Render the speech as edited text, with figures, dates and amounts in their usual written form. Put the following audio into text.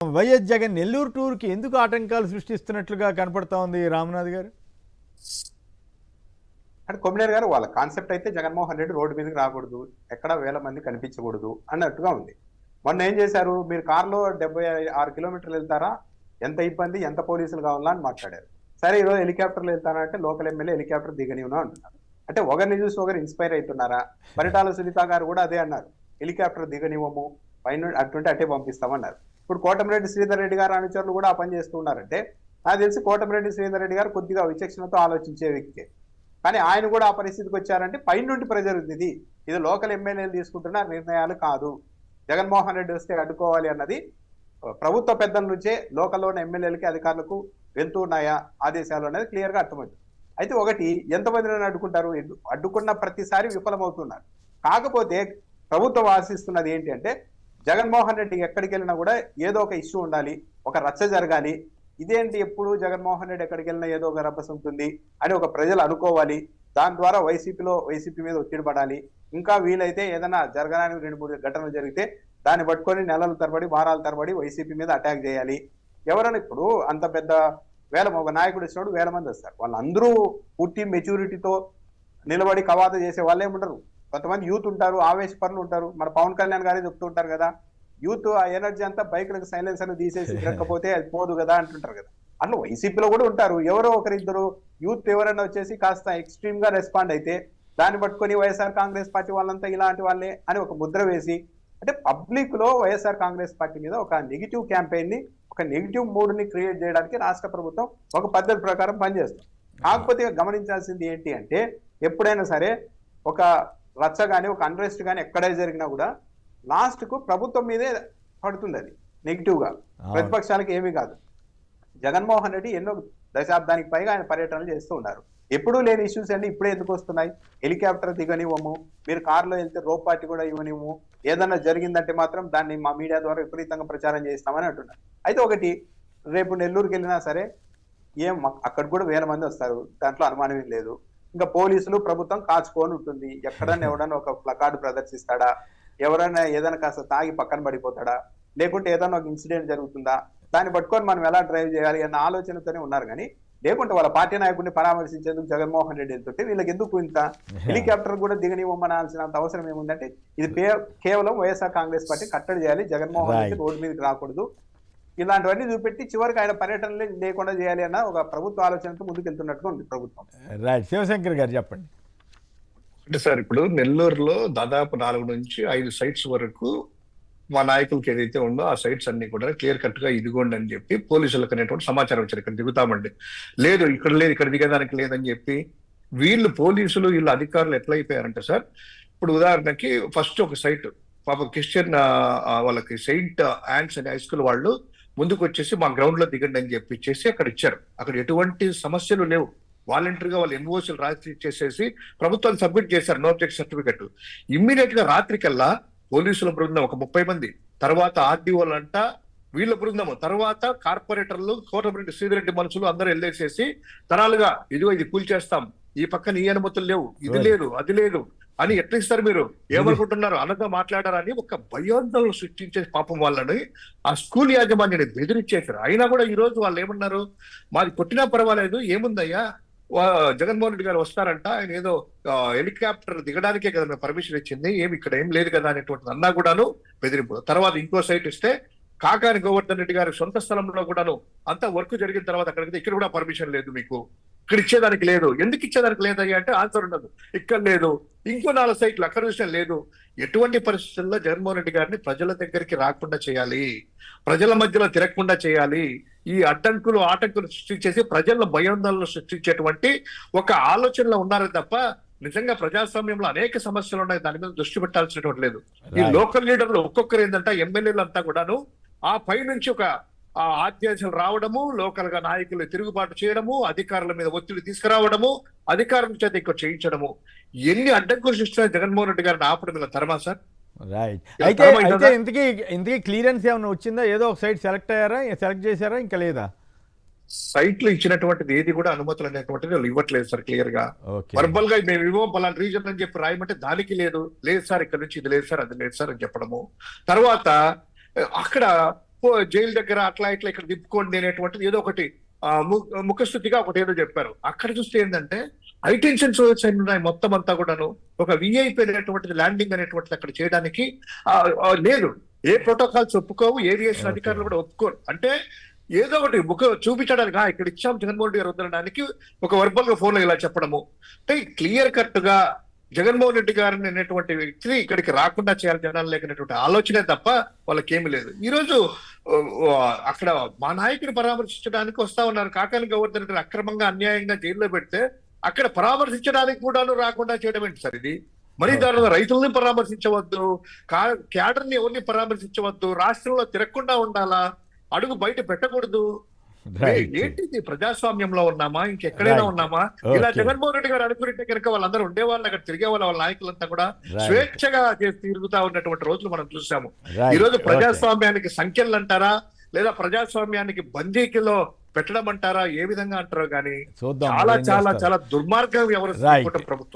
YS Jagan Nellore టూర్కి ఎందుకు ఆటంకాలు సృష్టిస్తున్నట్లుగా కనపడతా ఉంది రామనాథ్ గారు? అంటే కొమ్మినేని గారు వాళ్ళ కాన్సెప్ట్ అయితే జగన్మోహన్ రెడ్డి రోడ్డు మీదకి రాకూడదు, ఎక్కడ వేల మంది కనిపించకూడదు అన్నట్టుగా ఉంది. మొన్న ఏం చేశారు, మీరు కారులో 76 కిలోమీటర్లు వెళ్తారా, ఎంత ఇబ్బంది, ఎంత పోలీసులు కావాలా అని మాట్లాడారు. సరే ఈరోజు హెలికాప్టర్లు వెళ్తానంటే లోకల్ ఎమ్మెల్యే హెలికాప్టర్ దిగనివ్వను అంటున్నారు. అంటే ఒకరిని చూసి ఒకరు ఇన్స్పైర్ అవుతున్నారా? పరిటాల సునీత గారు కూడా అదే అన్నారు, హెలికాప్టర్ దిగనివ్వము, పైన అటుంటే అట్టే పంపిస్తామన్నారు. ఇప్పుడు కోటమిరెడ్డి శ్రీధర్ రెడ్డి గారు అనుచరులు కూడా ఆ పని చేస్తూ ఉన్నారంటే నాకు తెలిసి కోటమిరెడ్డి శ్రీధర్ రెడ్డి గారు కొద్దిగా విచక్షణతో ఆలోచించే వ్యక్తి. కానీ ఆయన కూడా ఆ పరిస్థితికి వచ్చారంటే పైన నుండి ప్రెజర్ ఉంది. ఇది లోకల్ ఎమ్మెల్యేలు తీసుకుంటున్న నిర్ణయాలు కాదు, జగన్మోహన్ రెడ్డి వస్తే అడ్డుకోవాలి అన్నది ప్రభుత్వ పెద్దల నుంచే లోకల్లో ఉన్న ఎమ్మెల్యేలకి అధికారులకు వెళ్తూ ఉన్నాయా ఆదేశాలు అనేది క్లియర్ గా అర్థమవుతుంది. అయితే ఒకటి, ఎంతమందిని అడ్డుకుంటారు? అడ్డుకున్న ప్రతిసారి విఫలమవుతున్నారు. కాకపోతే ప్రభుత్వం ఆశిస్తున్నది ఏంటి అంటే జగన్మోహన్ రెడ్డి ఎక్కడికి వెళ్ళినా కూడా ఏదో ఒక ఇష్యూ ఉండాలి, ఒక రచ్చ జరగాలి. ఇదేంటి ఎప్పుడు జగన్మోహన్ రెడ్డి ఎక్కడికి వెళ్ళినా ఏదో ఒక రభస ఉంటుంది అని ఒక ప్రజలు అనుకోవాలి. దాని ద్వారా వైసీపీ మీద ఒత్తిడి పడాలి. ఇంకా వీలైతే ఏదైనా జరగడానికి 2-3 ఘటనలు జరిగితే దాన్ని పట్టుకొని నెలల తరబడి వారాల తరబడి వైసీపీ మీద అటాక్ చేయాలి. ఎవరైనా ఇప్పుడు అంత పెద్ద ఒక నాయకుడు వచ్చినప్పుడు 1000 మంది వస్తారు. వాళ్ళందరూ పూర్తి మెచ్యూరిటీతో నిలబడి కవాత చేసే వాళ్ళే ఉండరు. కొంతమంది యూత్ ఉంటారు, ఆవేశపరులు ఉంటారు. మన పవన్ కళ్యాణ్ గారే చెప్తూ ఉంటారు కదా, యూత్ ఆ ఎనర్జీ అంతా బైక్లకు సైలెన్సర్ తీసేసి తిరగకపోతే అది పోదు కదా అంటుంటారు కదా. అట్లా వైసీపీలో కూడా ఉంటారు. ఎవరో ఒకరిద్దరు యూత్ ఎవరైనా వచ్చేసి కాస్త ఎక్స్ట్రీమ్ గా రెస్పాండ్ అయితే దాన్ని పట్టుకొని వైఎస్ఆర్ కాంగ్రెస్ పార్టీ వాళ్ళంతా ఇలాంటి వాళ్ళే అని ఒక ముద్ర వేసి, అంటే పబ్లిక్ లో వైఎస్ఆర్ కాంగ్రెస్ పార్టీ మీద ఒక నెగిటివ్ క్యాంపెయిన్ ని, ఒక నెగిటివ్ మూడ్ ని క్రియేట్ చేయడానికి రాష్ట్ర ప్రభుత్వం ఒక పద్ధతి ప్రకారం పనిచేస్తుంది. కాకపోతే గమనించాల్సింది ఏంటి అంటే ఎప్పుడైనా సరే ఒక రచ్చ కానీ ఒక అన్రెస్ట్ కానీ ఎక్కడే జరిగినా కూడా లాస్ట్ కు ప్రభుత్వం మీదే పడుతుంది. అది నెగిటివ్ గా, ప్రతిపక్షాలకు ఏమీ కాదు. జగన్మోహన్ రెడ్డి ఎన్నో దశాబ్దానికి పైగా ఆయన పర్యటనలు చేస్తూ ఉన్నారు. ఎప్పుడూ లేని ఇష్యూస్ అన్ని ఇప్పుడే ఎందుకు వస్తున్నాయి? హెలికాప్టర్ దిగనివ్వము, మీరు కారులో వెళ్తే రోప్ పార్టీ కూడా ఇవ్వనివ్వము, ఏదన్నా జరిగిందంటే మాత్రం దాన్ని మా మీడియా ద్వారా విపరీతంగా ప్రచారం చేస్తామని అంటున్నారు. అయితే ఒకటి, రేపు నెల్లూరుకి వెళ్ళినా సరే అక్కడ కూడా 1000 మంది వస్తారు, దాంట్లో అనుమానం లేదు. ఇంకా పోలీసులు ప్రభుత్వం కాచుకొని ఉంటుంది. ఎక్కడన్నా ఎవడన్నా ఒక ప్లకార్డు ప్రదర్శిస్తాడా, ఎవరైనా ఏదైనా కాస్త తాగి పక్కన పడిపోతాడా, లేకుంటే ఏదైనా ఒక ఇన్సిడెంట్ జరుగుతుందా, దాన్ని పట్టుకొని మనం ఎలా డ్రైవ్ చేయాలి అన్న ఆలోచనతోనే ఉన్నారు. కానీ లేకుంటే వాళ్ళ పార్టీ నాయకుడిని పరామర్శించేందుకు జగన్మోహన్ రెడ్డి వెళ్తుంటే వీళ్ళకి ఎందుకు ఇంత హెలికాప్టర్ కూడా దిగనివ్వమనాల్సినంత అవసరం ఏముందంటే ఇది కేవలం వైఎస్ఆర్ కాంగ్రెస్ పార్టీ కట్టడి చేయాలి, జగన్మోహన్ రెడ్డి రోడ్డు మీదకి రాకూడదు, ఇలాంటివన్నీ చూపెట్టి చివరికి ఆయన పర్యటనలే లేకుండా చేయాలి అన్న ఒక ప్రభుత్వ ఆలోచనతో ముందుకెళ్తున్నట్టుగా ఉంది ప్రభుత్వం. శివశంకర్ గారు చెప్పండి. అంటే సార్, ఇప్పుడు నెల్లూరులో దాదాపు 4 నుంచి 5 సైట్స్ వరకు మా నాయకులకి ఏదైతే ఉందో ఆ సైట్స్ అన్ని కూడా క్లియర్ కట్ గా ఇదిగోండి అని చెప్పి పోలీసులకు అనేటువంటి సమాచారం వచ్చారు. ఇక్కడ దిగుతామండి, లేదు ఇక్కడ లేదు, ఇక్కడ దిగేదానికి లేదని చెప్పి పోలీసులు వీళ్ళు అధికారులు ఎట్లా అయిపోయారంటే సార్, ఇప్పుడు ఉదాహరణకి ఫస్ట్ ఒక సైట్ పాప క్రిస్టియన్ వాళ్ళకి సెయింట్ ఆన్స్ అనే హై స్కూల్ వాళ్ళు ముందుకు వచ్చేసి మా గ్రౌండ్ లో దిగండి అని చెప్పి ఇచ్చేసి అక్కడ ఇచ్చారు. అక్కడ ఎటువంటి సమస్యలు లేవు. వాలంటరీగా వాళ్ళు ఎన్ఓసీలు రాసి ఇచ్చేసేసి ప్రభుత్వాన్ని సబ్మిట్ చేశారు, నో అబ్జెక్షన్ సర్టిఫికెట్. ఇమ్మీడియట్ గా రాత్రికల్లా పోలీసుల బృందం ఒక 30 మంది, తర్వాత ఆర్డీఓలంట వీళ్ళ బృందము, తర్వాత కార్పొరేటర్లు, కోటమిరెడ్డి శ్రీధర్ మనుషులు అందరూ వెళ్ళేసేసి తరాలుగా ఇదిగో ఇది కూల్చేస్తాం, ఈ పక్కన ఈ అనుమతులు లేవు, ఇది లేదు, అది లేదు అని ఎట్లా ఇస్తారు, మీరు ఏమనుకుంటున్నారు అనగా మాట్లాడారని ఒక భయోందనలు సృష్టించే పాపం వాళ్ళని ఆ స్కూల్ యాజమాన్యాన్ని బెదిరించేశారు. అయినా కూడా ఈ రోజు వాళ్ళు ఏమన్నారు, మాది కొట్టినా పర్వాలేదు, ఏముందయ్యా జగన్మోహన్ రెడ్డి గారు వస్తారంట, ఆయన ఏదో హెలికాప్టర్ దిగడానికే కదా మేము పర్మిషన్ ఇచ్చింది, ఏమి ఇక్కడ ఏం లేదు కదా అనేటువంటి అన్నా కూడాను బెదిరింపు. తర్వాత ఇంకో సైట్ ఇస్తే కాకాని గోవర్ధన్ రెడ్డి గారి సొంత స్థలంలో కూడాను అంతా వర్క్ జరిగిన తర్వాత అక్కడికి ఇక్కడ కూడా పర్మిషన్ లేదు, మీకు ఇక్కడ ఇచ్చేదానికి లేదు. ఎందుకు ఇచ్చేదానికి లేదయ్యా అంటే ఆన్సర్ ఉండదు, ఇక్కడ లేదు. ఇంకో 4 సైట్లు అక్కడ విషయం లేదు. ఎటువంటి పరిస్థితుల్లో జగన్మోహన్ రెడ్డి గారిని ప్రజల దగ్గరికి రాకుండా చేయాలి, ప్రజల మధ్యలో తిరగకుండా చేయాలి, ఈ అడ్డంకులు ఆటంకులు సృష్టించేసి ప్రజల భయోందనలు సృష్టించేటువంటి ఒక ఆలోచనలో ఉన్నారు తప్ప నిజంగా ప్రజాస్వామ్యంలో అనేక సమస్యలు ఉన్నాయి, దాని మీద దృష్టి పెట్టాల్సినటువంటి లేదు. ఈ లోకల్ లీడర్లు ఒక్కొక్కరు ఏంటంటే ఎమ్మెల్యేలు అంతా కూడాను ఆ పై నుంచి ఒక ఆదేశాలు రావడము, లోకల్ గా నాయకులు తిరుగుబాటు చేయడము, అధికారుల మీద ఒత్తిడి తీసుకురావడము, అధికారుల చేత ఇక్కడ చేయించడము, ఎన్ని అడ్డంకులు సృష్టించిన జగన్మోహన్ రెడ్డి గారిని ఆపడం ఇలా తరమా సార్? రైట్. అయితే ఇంతకీ క్లియరెన్స్ ఏమైనా వచ్చిందా? ఏదో ఒక సైట్ సెలెక్ట్ చేశారా, ఇంకా లేదా? సైట్లు ఇచ్చినటువంటిది ఏది కూడా అనుమతులు అనేటువంటిది వాళ్ళు ఇవ్వట్లేదు సార్. క్లియర్ గా వర్బల్ గా మేము ఇవ్వం పలానా రీజన్ అని చెప్పి రాయమంటే దానికి లేదు సార్, ఇక్కడ నుంచి ఇది లేదు సార్, అది లేదు సార్ అని చెప్పడము. తర్వాత అక్కడ జైలు దగ్గర అట్లా ఇట్లా ఇక్కడ దిప్పుకోండి అనేటువంటిది ఏదో ఒకటి ముఖస్థుతిగా ఒకటి ఏదో చెప్పారు. అక్కడ చూస్తే ఏంటంటే హైటెన్షన్ సోర్స్ అయి ఉన్నాయి మొత్తం అంతా కూడాను. ఒక విఐపి అనేటువంటిది ల్యాండింగ్ అనేటువంటిది అక్కడ చేయడానికి లేదు. ఏ ప్రోటోకాల్స్ ఒప్పుకోవు, ఏవియేషన్ అధికారులు కూడా ఒప్పుకోరు. అంటే ఏదో ఒకటి చూపించడానికి ఇక్కడ ఇచ్చాం జగన్మోహన్ రెడ్డి గారు వదలడానికి ఒక వర్బల్ గా ఫోన్ లో ఇలా చెప్పడము. అంటే క్లియర్ కట్ గా జగన్మోహన్ రెడ్డి గారిని అనేటువంటి వ్యక్తిని ఇక్కడికి రాకుండా చేయాలి జనాలు లేకనేటువంటి ఆలోచనే తప్ప వాళ్ళకేమీ లేదు. ఈ రోజు అక్కడ మా నాయకుని పరామర్శించడానికి వస్తా ఉన్నారు. కాకాని గోవర్ధన్ రెడ్డి అక్రమంగా అన్యాయంగా జైల్లో పెడితే అక్కడ పరామర్శించడానికి కూడాను రాకుండా చేయడం ఏంటి సార్ ఇది? మరి దానిలో రైతుల్ని పరామర్శించవద్దు, క్యాడర్ని ఎవరిని పరామర్శించవద్దు, రాష్ట్రంలో తిరగకుండా ఉండాలా, అడుగు బయట పెట్టకూడదు. ఏంటిది? ప్రజాస్వామ్యంలో ఉన్నామా, ఇంకెక్కడైనా ఉన్నామా? ఇలా జగన్మోహన్ రెడ్డి గారు అనుకుంటే కనుక వాళ్ళందరూ ఉండేవాళ్ళు, అక్కడ తిరిగే వాళ్ళ నాయకులంతా కూడా స్వేచ్ఛగా తిరుగుతా ఉన్నటువంటి రోజులు మనం చూసాము. ఈ రోజు ప్రజాస్వామ్యానికి సంఖ్యలు అంటారా, లేదా ప్రజాస్వామ్యానికి బందీకిలో పెట్టడం అంటారా, ఏ విధంగా అంటారో కానీ చాలా చాలా చాలా దుర్మార్గం ఎవరు ప్రభుత్వం.